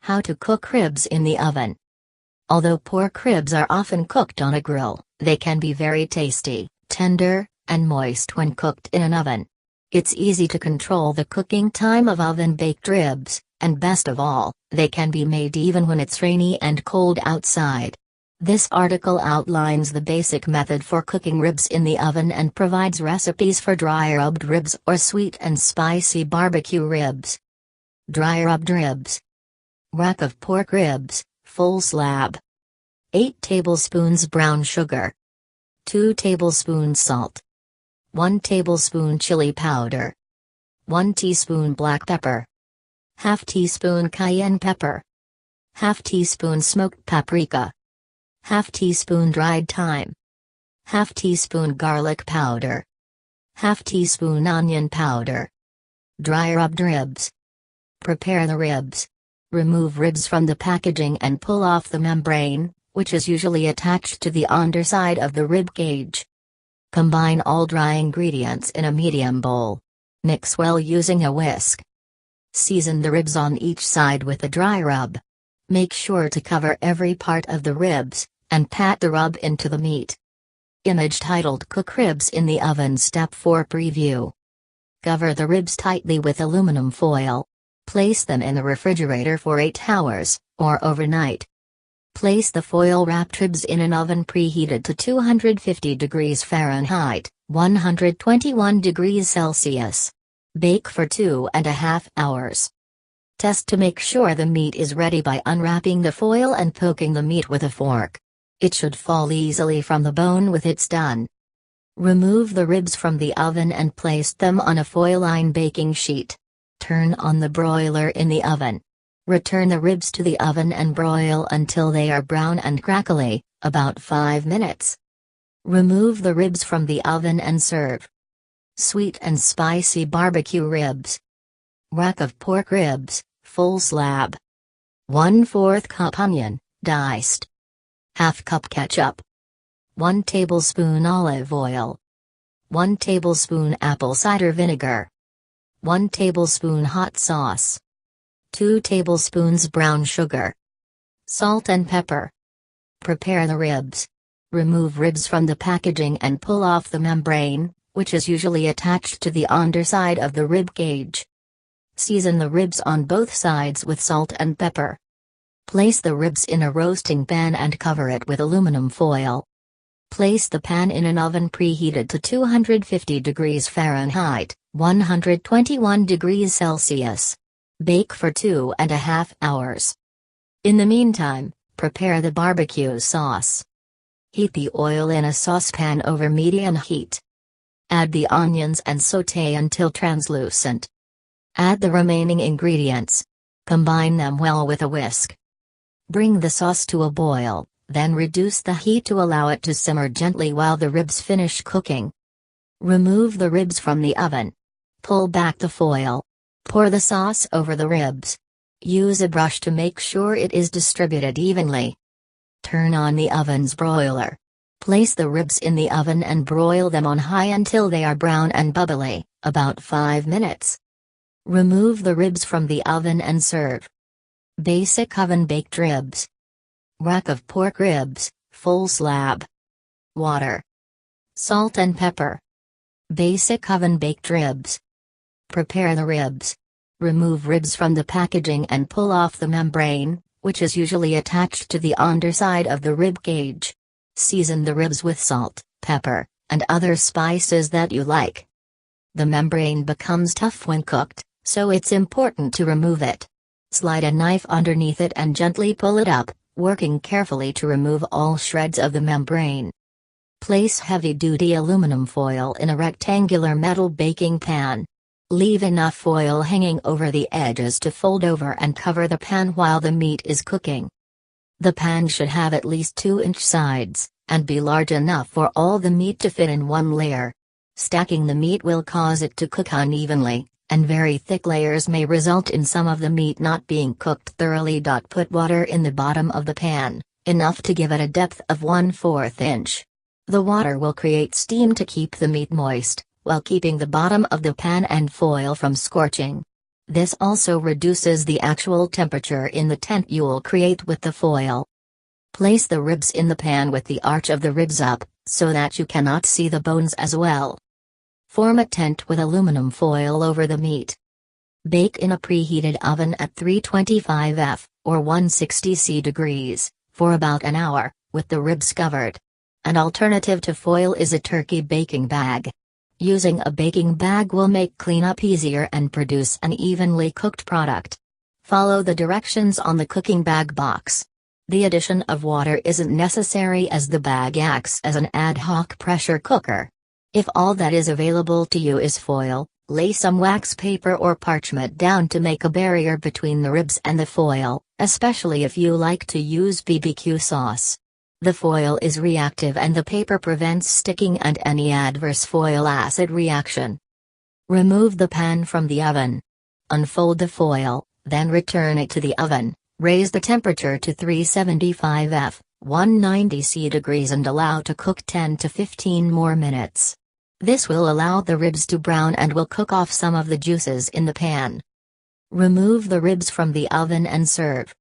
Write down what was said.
How to cook ribs in the oven. Although pork ribs are often cooked on a grill, they can be very tasty, tender, and moist when cooked in an oven. It's easy to control the cooking time of oven-baked ribs, and best of all, they can be made even when it's rainy and cold outside. This article outlines the basic method for cooking ribs in the oven and provides recipes for dry rubbed ribs or sweet and spicy barbecue ribs. Dry rubbed ribs. Rack of pork ribs, full slab. 8 tablespoons brown sugar. 2 tablespoons salt. 1 tablespoon chili powder. 1 teaspoon black pepper. Half teaspoon cayenne pepper. Half teaspoon smoked paprika. Half teaspoon dried thyme. Half teaspoon garlic powder. Half teaspoon onion powder. Dry rubbed ribs. Prepare the ribs. Remove ribs from the packaging and pull off the membrane, which is usually attached to the underside of the rib cage. Combine all dry ingredients in a medium bowl. Mix well using a whisk. Season the ribs on each side with a dry rub. Make sure to cover every part of the ribs, and pat the rub into the meat. Image titled Cook Ribs in the Oven Step 4 Preview. Cover the ribs tightly with aluminum foil. Place them in the refrigerator for 8 hours, or overnight. Place the foil-wrapped ribs in an oven preheated to 250 degrees Fahrenheit, 121 degrees Celsius. Bake for 2.5 hours. Test to make sure the meat is ready by unwrapping the foil and poking the meat with a fork. It should fall easily from the bone when it's done. Remove the ribs from the oven and place them on a foil-lined baking sheet. Turn on the broiler in the oven. Return the ribs to the oven and broil until they are brown and crackly, about 5 minutes. Remove the ribs from the oven and serve. Sweet and spicy barbecue ribs. Rack of pork ribs, full slab. 1/4 cup onion, diced. Half cup ketchup. 1 tablespoon olive oil. 1 tablespoon apple cider vinegar. 1 tablespoon hot sauce. 2 tablespoons brown sugar. Salt and pepper. Prepare the ribs. Remove ribs from the packaging and pull off the membrane, which is usually attached to the underside of the rib cage. Season the ribs on both sides with salt and pepper. Place the ribs in a roasting pan and cover it with aluminum foil. Place the pan in an oven preheated to 250 degrees Fahrenheit, 121 degrees Celsius. Bake for 2.5 hours. In the meantime, prepare the barbecue sauce. Heat the oil in a saucepan over medium heat. Add the onions and sauté until translucent. Add the remaining ingredients. Combine them well with a whisk. Bring the sauce to a boil, then reduce the heat to allow it to simmer gently while the ribs finish cooking. Remove the ribs from the oven. Pull back the foil. Pour the sauce over the ribs. Use a brush to make sure it is distributed evenly. Turn on the oven's broiler. Place the ribs in the oven and broil them on high until they are brown and bubbly, about 5 minutes. Remove the ribs from the oven and serve. Basic oven-baked ribs. Rack of pork ribs, full slab. Water. Salt and pepper. Basic oven-baked ribs. Prepare the ribs. Remove ribs from the packaging and pull off the membrane, which is usually attached to the underside of the rib cage. Season the ribs with salt, pepper, and other spices that you like. The membrane becomes tough when cooked, so it's important to remove it. Slide a knife underneath it and gently pull it up, working carefully to remove all shreds of the membrane. Place heavy-duty aluminum foil in a rectangular metal baking pan. Leave enough foil hanging over the edges to fold over and cover the pan while the meat is cooking. The pan should have at least 2-inch sides, and be large enough for all the meat to fit in one layer. Stacking the meat will cause it to cook unevenly, and very thick layers may result in some of the meat not being cooked thoroughly. Put water in the bottom of the pan, enough to give it a depth of 1/4 inch. The water will create steam to keep the meat moist, while keeping the bottom of the pan and foil from scorching. This also reduces the actual temperature in the tent you'll create with the foil. Place the ribs in the pan with the arch of the ribs up, so that you cannot see the bones as well. Form a tent with aluminum foil over the meat. Bake in a preheated oven at 325 F, or 160 C degrees, for about an hour, with the ribs covered. An alternative to foil is a turkey baking bag. Using a baking bag will make cleanup easier and produce an evenly cooked product. Follow the directions on the cooking bag box. The addition of water isn't necessary as the bag acts as an ad hoc pressure cooker. If all that is available to you is foil, lay some wax paper or parchment down to make a barrier between the ribs and the foil, especially if you like to use BBQ sauce. The foil is reactive and the paper prevents sticking and any adverse foil acid reaction. Remove the pan from the oven. Unfold the foil, then return it to the oven. Raise the temperature to 375 F, 190 C degrees and allow to cook 10 to 15 more minutes. This will allow the ribs to brown and will cook off some of the juices in the pan. Remove the ribs from the oven and serve.